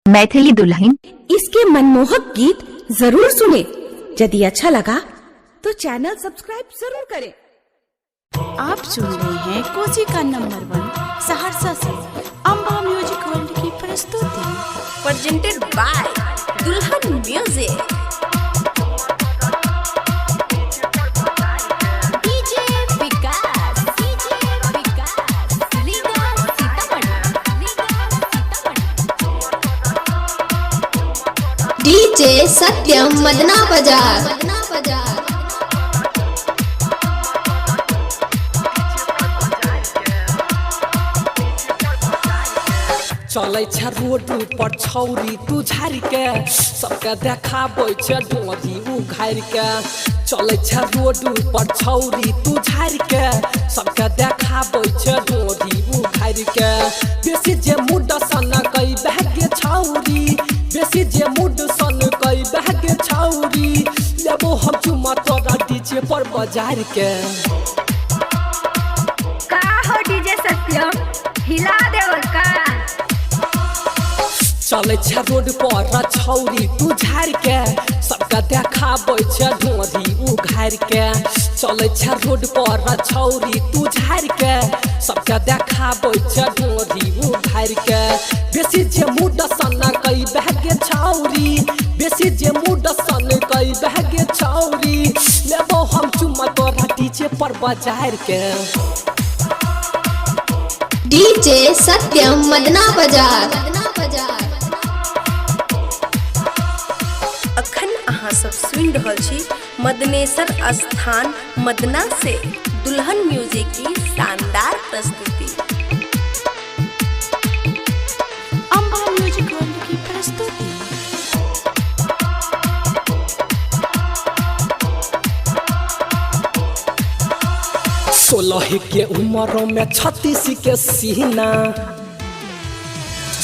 मैथिली दुल्हन। इसके मनमोहक गीत जरूर सुने। यदि अच्छा लगा तो चैनल सब्सक्राइब जरूर करें। आप सुन रहे हैं कोसी का नंबर 1 सहरसा से अम्बा म्यूजिक वर्ल्ड की प्रस्तुति प्रेजेंटेड बाय दुल्हन म्यूजिक। डीजे सत्यम मदना बाजार। चलै छ रोड पर छौरी तू झारि के सबके देखाबै छ डोरी उघारि के। चलै छ रोड पर छौरी तू झारि के सबके देखाबै छ डोरी उघारि के। बेसी जे मुड सन कई बहगे छौरी, बेसी जे मुड सन कई बहगे छौरी, लेबो हम चुमा तोरा डीजे पर बजार के। का हो डीजे सत्यम हिला देव का। चलै छ रोड पर छौरी तू झारि के सबके देखाबै छ डोरी उघारि के। चलै छ रोड पर छौरी तू झारि के सबके देखाबै छ डोरी उघारि के। बेसी जे मुड सन कई बहगे छौरी, बेसी जे मुड सन कई बहगे छौरी, लेबो हम चुमा तोरा डीजे पर बजार के। डीजे सत्यम मदना बाजार। अखन अहाँ सब सुन रहल छी मदनेश्वर स्थान मदना से दुल्हन म्यूजिक की शानदार प्रस्तुति। अम्बा म्यूजिक वर्ल्ड की प्रस्तुति। 16 के उम्र में 36 के सीना,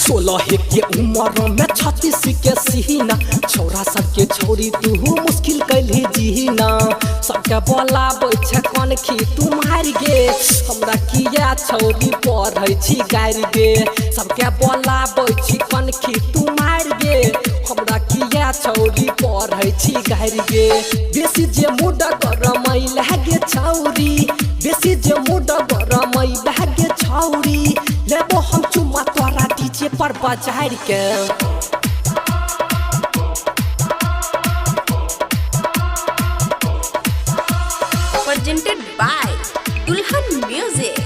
16 के उम्र में 36 के सीना, छौरा सबके छोरी तू मुश्किल कैली जीना। सबके बोलाबै छ कनखी तू मारि गे, हमरा किया छौरी पढ़ै छी गारि गे। सबके बोलाबै छी कनखी तू मारि गे, हमरा किया छौरी पढ़ै छी गारि गे। बेसी जे मुड गरमै लागे छौरी, बेसी जे मुड गरमै लागे छौरी, लेबो हम चुमा तोरा डीजे पर बजार के। प्रेजेंटेड बाय दुल्हन म्यूजिक।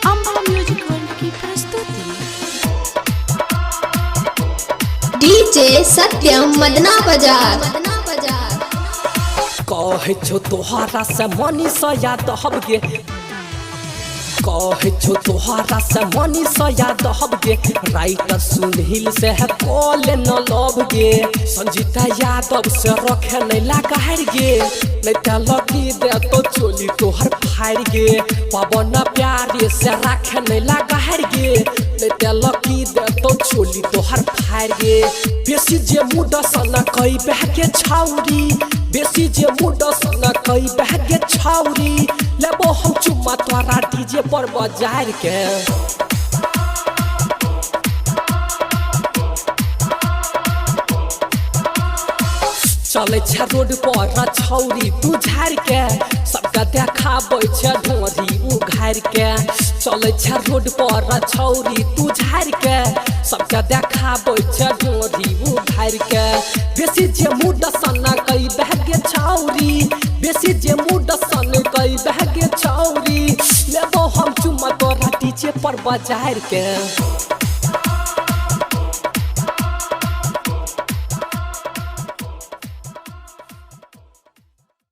अम्बा म्यूजिक वर्ल्ड की प्रस्तुति। डीजे सत्यम मदना बाजार। कहे छो तोहरा से मनीषा यादव गे, कहे छो तोहरा से मनीषा यादव गे, राइटर सुनील से है कॉल न लव गे। संजीता यादव से रखे नहीं लगार गे, नहीं तो लगी दे तो चोली तोहर फाड़ गे। पवन प्यारे से रखे नहीं लगार गे, नहीं तो लगी दे तो चोली तोहर फाड़ गे। बेसी जे मुड सन कई बहगे छौरी, बेसी जे मुड सन कई बहगे छौरी, लेबो हम चुमा तोरा डीजे पर बजार के। चलै छ रोड पर छौरी तू झारि के सबके देखाबै छ डोरी उघारि के। चलै छ रोड पर छौरी तू झारि के सबके देखाबै छ डोरी उघारि के। बेसी जे मुड सन कई बहगे छौरी, बेसी जे मुड सन कई बहगे छौरी, लेबो हम चुमा तोरा डीजे पर बजार के।